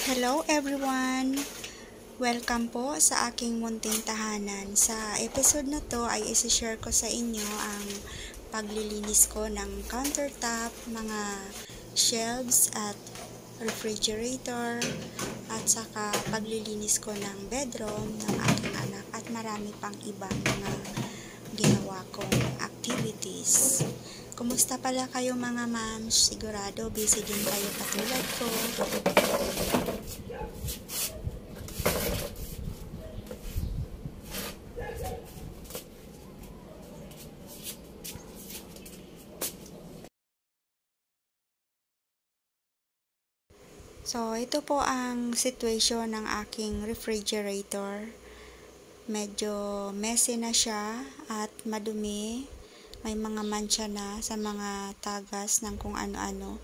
Hello everyone! Welcome po sa aking munting tahanan. Sa episode na to ay isi-share ko sa inyo ang paglilinis ko ng countertop, mga shelves at refrigerator at saka paglilinis ko ng bedroom ng aking anak at marami pang ibang mga ginawa kong activities. Kumusta pala kayo mga moms? Sigurado busy din kayo katulad ko. So, ito po ang situation ng aking refrigerator. Medyo messy na siya at madumi. May mga mancha na sa mga tagas ng kung ano-ano.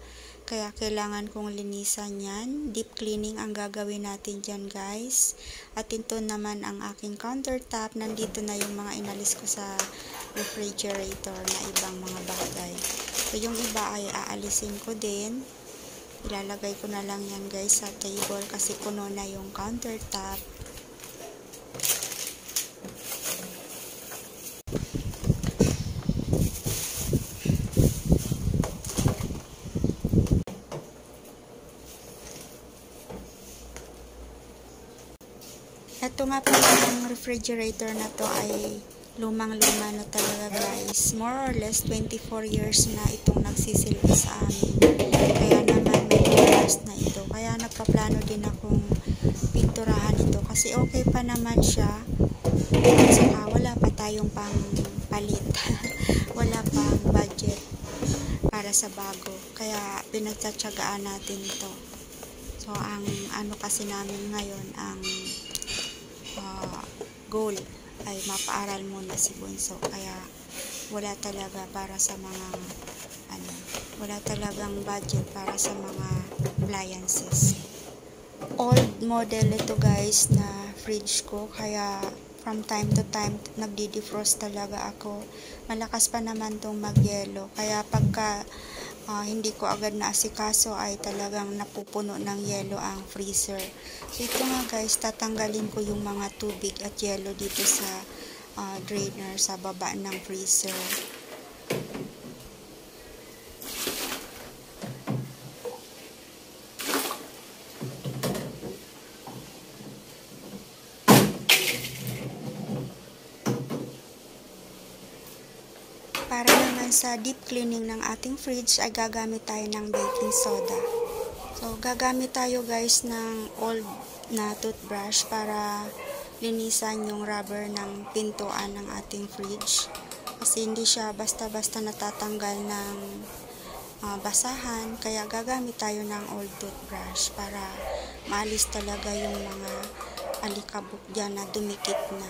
Kaya kailangan kong linisan yan. Deep cleaning ang gagawin natin dyan guys. At ito naman ang aking countertop. Nandito na yung mga inalis ko sa refrigerator na ibang mga bagay. So, yung iba ay aalisin ko din. Ilalagay ko na lang yan guys sa table kasi puno na yung countertop. Ito nga pala yung refrigerator na to ay lumang-luma na talaga guys. More or less 24 years na itong nagsisilbi sa amin. Kaya naman may years na ito. Kaya nagpaplano din akong pinturahan ito kasi okay pa naman siya. At saka wala pa tayong pang palit. Wala pang budget para sa bago. Kaya pinagtsatsagaan natin ito. So ang ano kasi namin ngayon, ang goal ay mapaaral muna si Bunso. Kaya wala talaga para sa mga wala talagang budget para sa mga appliances. Old model ito guys na fridge ko, kaya from time to time nagdi-defrost talaga ako. Malakas pa naman tong magyelo, kaya pagka hindi ko agad naasikaso ay talagang napupuno ng yelo ang freezer. So ito nga guys, tatanggalin ko yung mga tubig at yelo dito sa drainer sa baba ng freezer. Para naman sa deep cleaning ng ating fridge ay gagamit tayo ng baking soda. So gagamit tayo guys ng old na toothbrush para linisan yung rubber ng pintuan ng ating fridge. Kasi hindi siya basta-basta natatanggal ng basahan. Kaya gagamit tayo ng old toothbrush para maalis talaga yung mga alikabok dyan na dumikit na.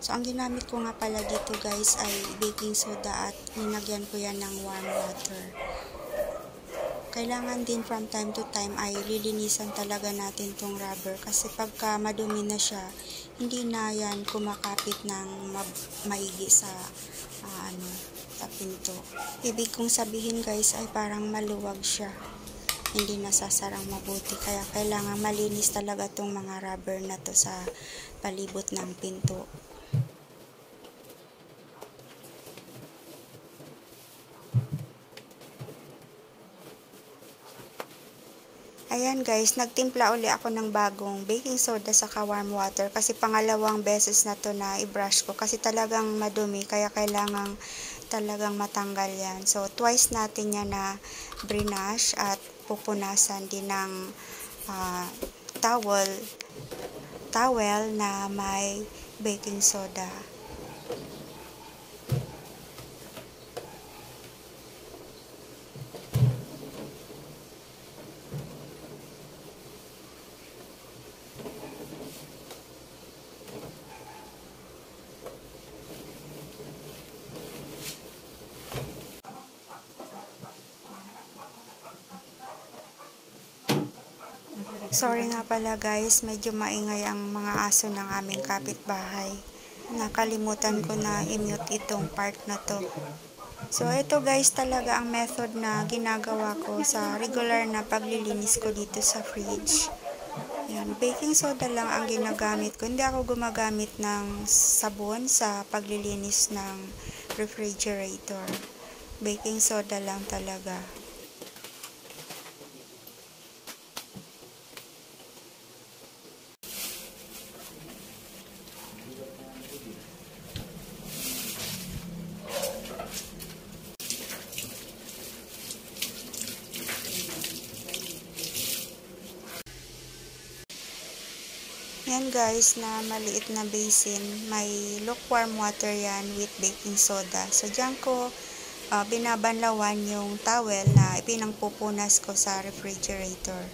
So, ang ginamit ko nga pala dito guys ay baking soda at ninagyan ko yan ng warm water. Kailangan din from time to time ay lilinisan talaga natin tong rubber kasi pagka madumi na siya, hindi na yan kumakapit ng maigi sa sa pinto. Ibig kong sabihin guys ay parang maluwag siya. Hindi nasasarang mabuti. Kaya kailangan malinis talaga tong mga rubber na to sa palibot ng pinto. Ayan guys, nagtimpla uli ako ng bagong baking soda sa warm water kasi pangalawang beses na to na i-brush ko kasi talagang madumi kaya kailangan talagang matanggal yan. So twice natin yan na brush at pupunasan din ng towel na may baking soda. Sorry nga pala guys, medyo maingay ang mga aso ng aming kapitbahay. Nakalimutan ko na i-mute itong part na to. So, ito guys talaga ang method na ginagawa ko sa regular na paglilinis ko dito sa fridge. Yan, baking soda lang ang ginagamit ko. Hindi ako gumagamit ng sabon sa paglilinis ng refrigerator. Baking soda lang talaga. Yan guys, na maliit na basin, may lukewarm water yan with baking soda. So dyan ko binabanlawan yung towel na ipinangpupunas ko sa refrigerator.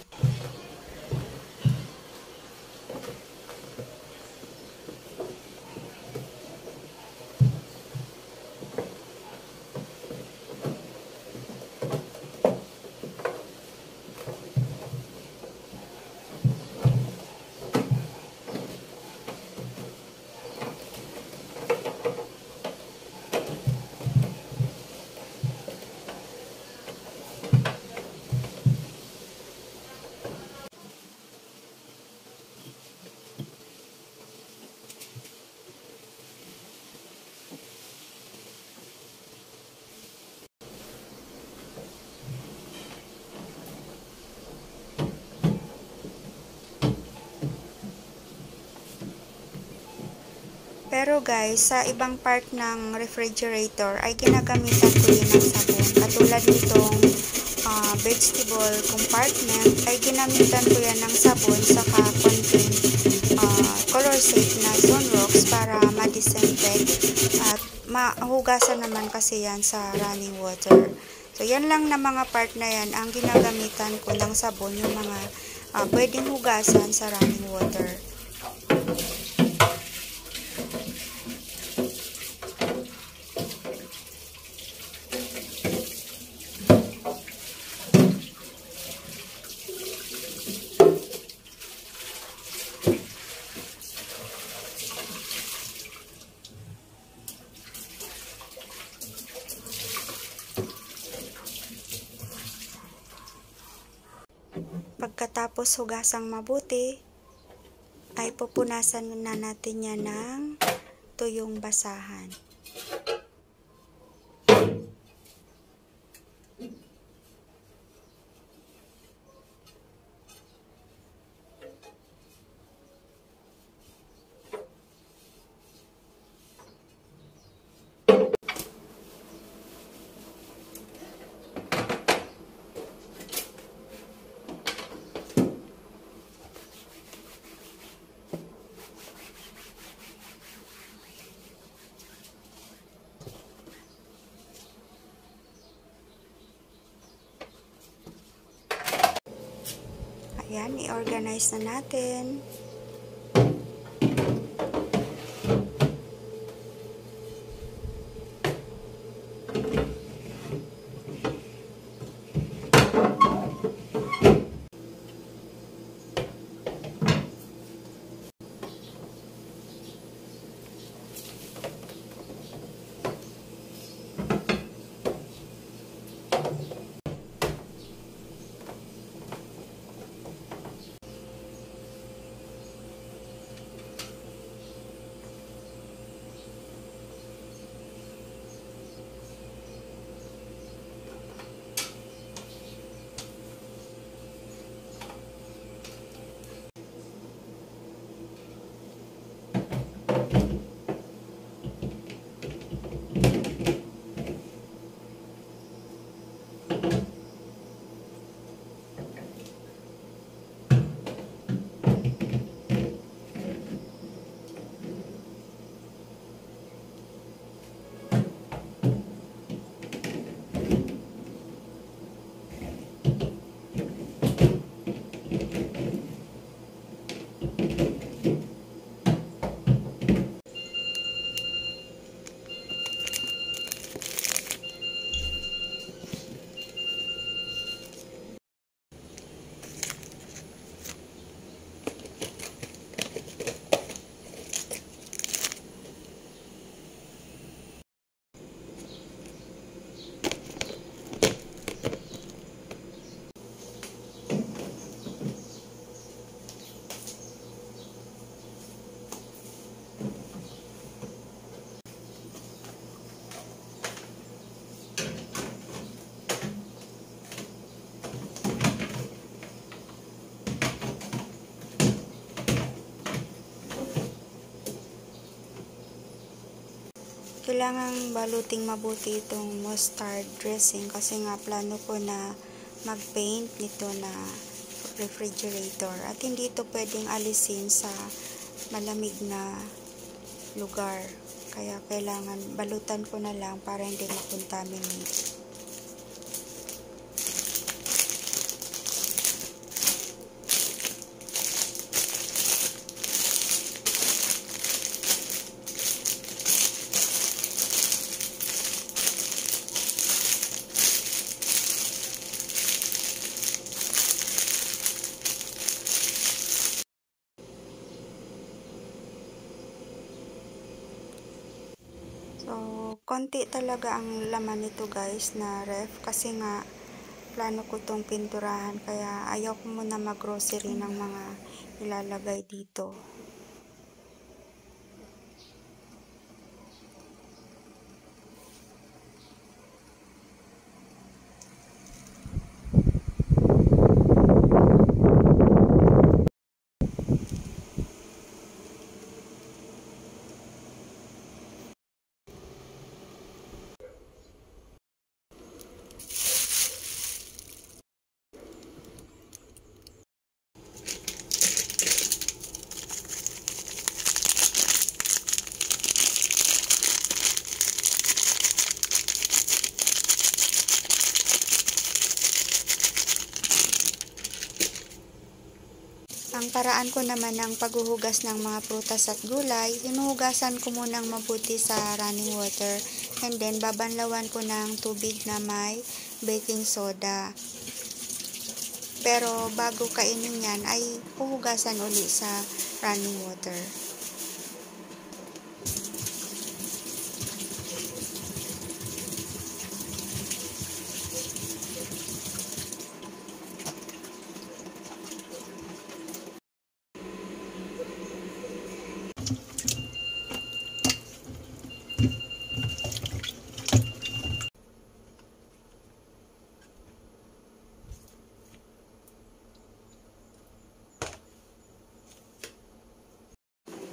Pero guys, sa ibang part ng refrigerator ay ginagamitan ko din ng sabon. Katulad nitong vegetable compartment ay ginamitan ko yan ng sabon saka konting color safe na Sunrox para ma-disinfect at mahugasan naman kasi yan sa running water. So yan lang na mga part na yan ang ginagamitan ko ng sabon, yung mga pwedeng hugasan sa running water. Pagkatapos hugasang mabuti, ay pupunasan na natin yan ng tuyong basahan. Ayan, i-organize na natin. Kailangang baluting mabuti itong mustard dressing kasi nga plano ko na mag-paint nito na refrigerator at hindi ito pwedeng alisin sa malamig na lugar. Kaya kailangan balutan ko na lang para hindi makontaminate. So, konti talaga ang laman nito guys na ref kasi nga plano ko tong pinturahan kaya ayaw ko muna mag-grocery ng mga ilalagay dito. Ang paraan ko naman ng paghuhugas ng mga prutas at gulay, hinuhugasan ko munang mabuti sa running water and then babanlawan ko ng tubig na may baking soda. Pero bago kainin yan ay huhugasan uli sa running water.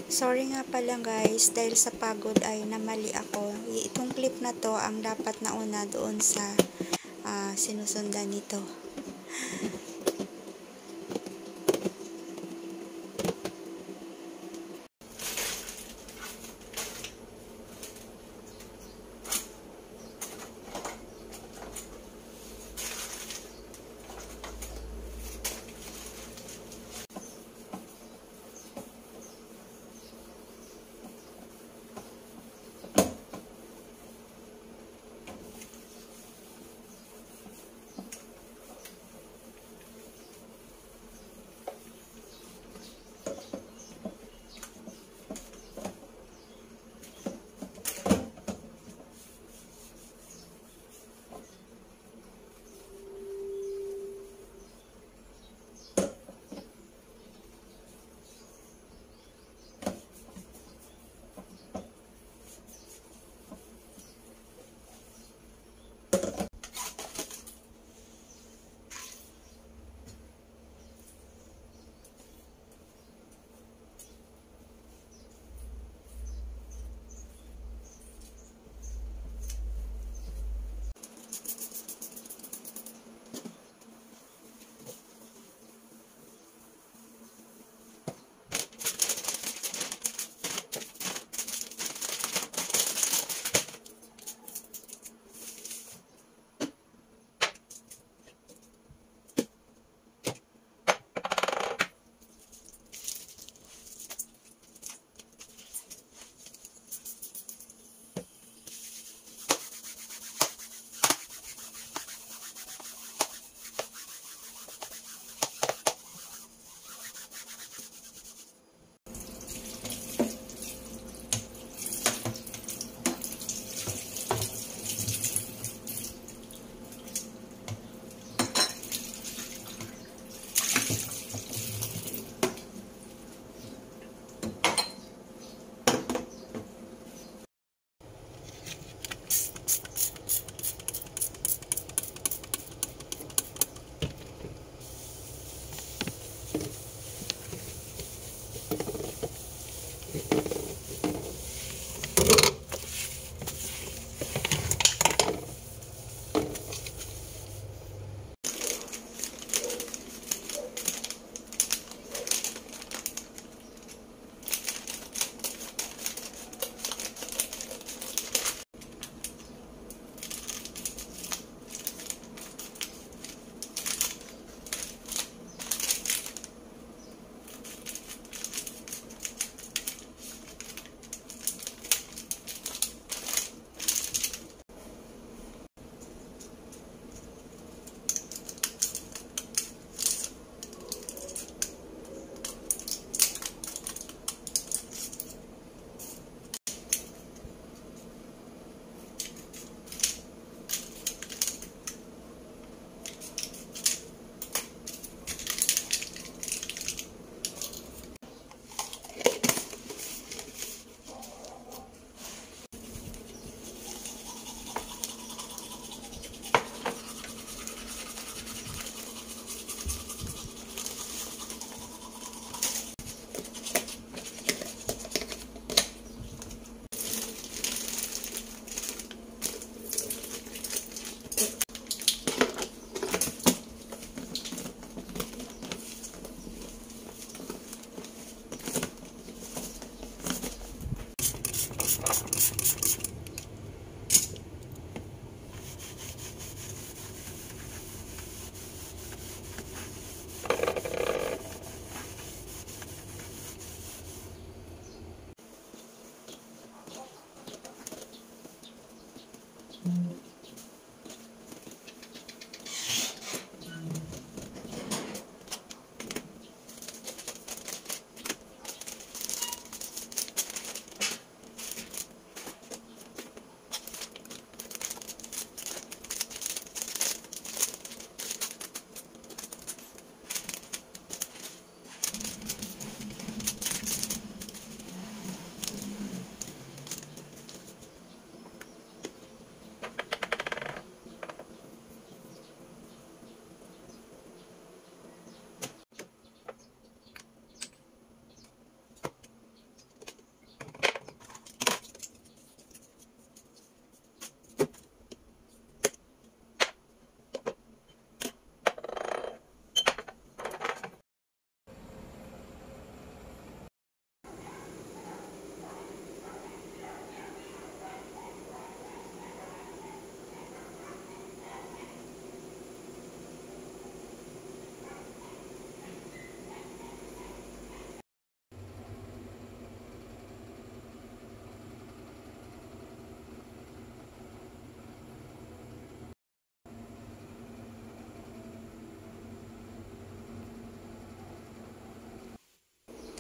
Sorry nga pala guys, dahil sa pagod ay namali ako. Itong clip na to ang dapat nauna doon sa sinusundan nito.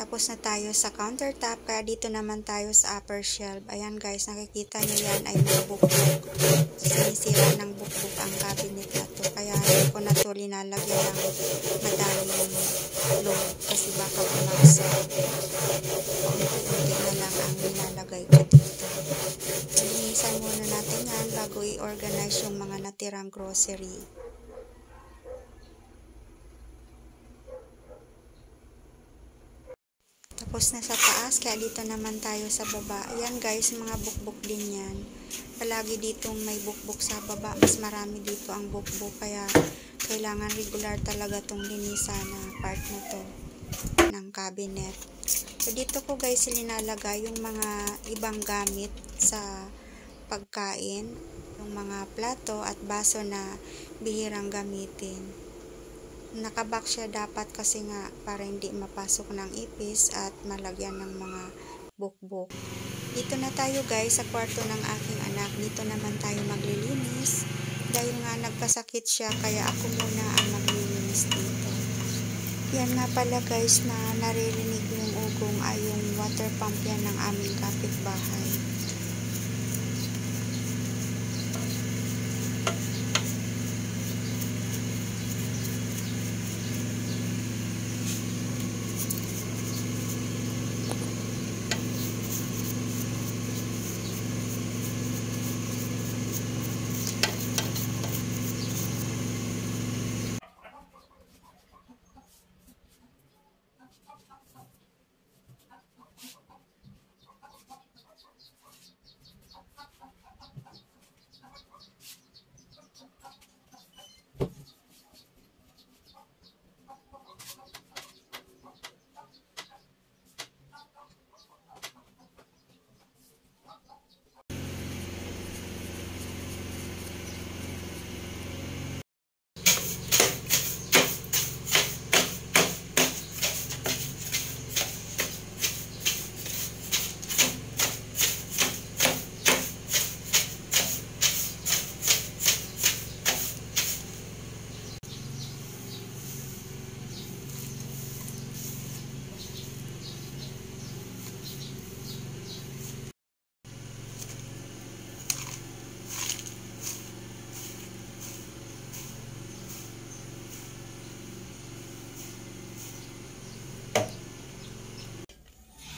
Tapos na tayo sa countertop, kaya dito naman tayo sa upper shelf. Ayan guys, nakikita nyo yan ay mga bukbuk. Sinisira ng bukbuk ang cabinet na to. Kaya hindi ko na to linalagyan ng madaming load kasi baka bumagsak. Unti-unti na lang ang nilalagay ko dito. Linisan muna natin yan bago i-organize yung mga natirang grocery. Tapos na sa taas, kaya dito naman tayo sa baba. Ayan guys, mga bukbuk din yan. Palagi ditong may bukbuk sa baba. Mas marami dito ang bukbuk. Kaya kailangan regular talaga tong linisan na part na to ng cabinet. So dito ko guys linalagay yung mga ibang gamit sa pagkain. Yung mga plato at baso na bihirang gamitin. Nakabox siya dapat kasi nga para hindi mapasok ng ipis at malagyan ng mga bukbok. Dito na tayo guys sa kwarto ng aking anak. Dito naman tayo maglilinis. Dahil nga nagkasakit siya kaya ako muna ang maglilinis dito. Yan nga pala guys na naririnig yung ugong ay yung water pump yan ng aming kapitbahay.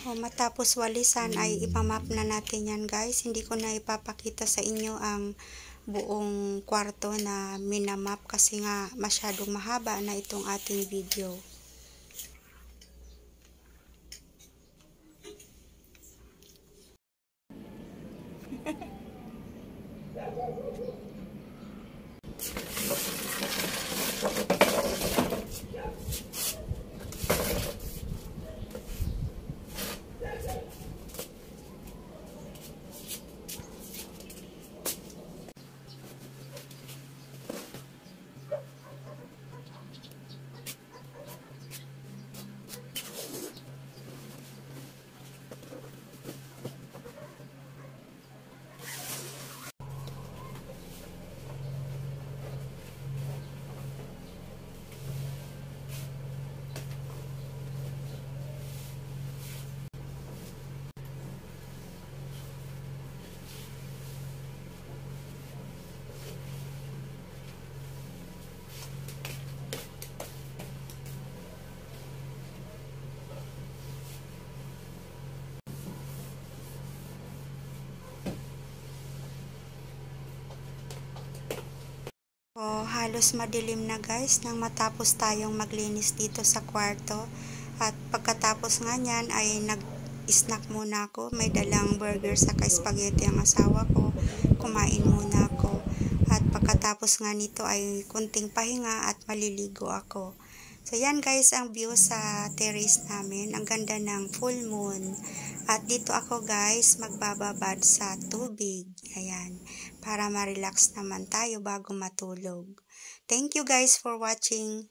Matapos walisan ay ipamap na natin yan guys. Hindi ko na ipapakita sa inyo ang buong kwarto na minamap kasi nga masyadong mahaba na itong ating video. Halos madilim na guys nang matapos tayong maglinis dito sa kwarto. At pagkatapos nga niyan ay nag-snack muna ako. May dalang burger sa spaghetti ang asawa ko. Kumain muna ako. At pagkatapos nga nito ay kunting pahinga at maliligo ako. So yan guys ang view sa terrace namin. Ang ganda ng full moon. At dito ako guys magbababad sa tubig. Ayan. Para ma-relax naman tayo bago matulog. Thank you guys for watching.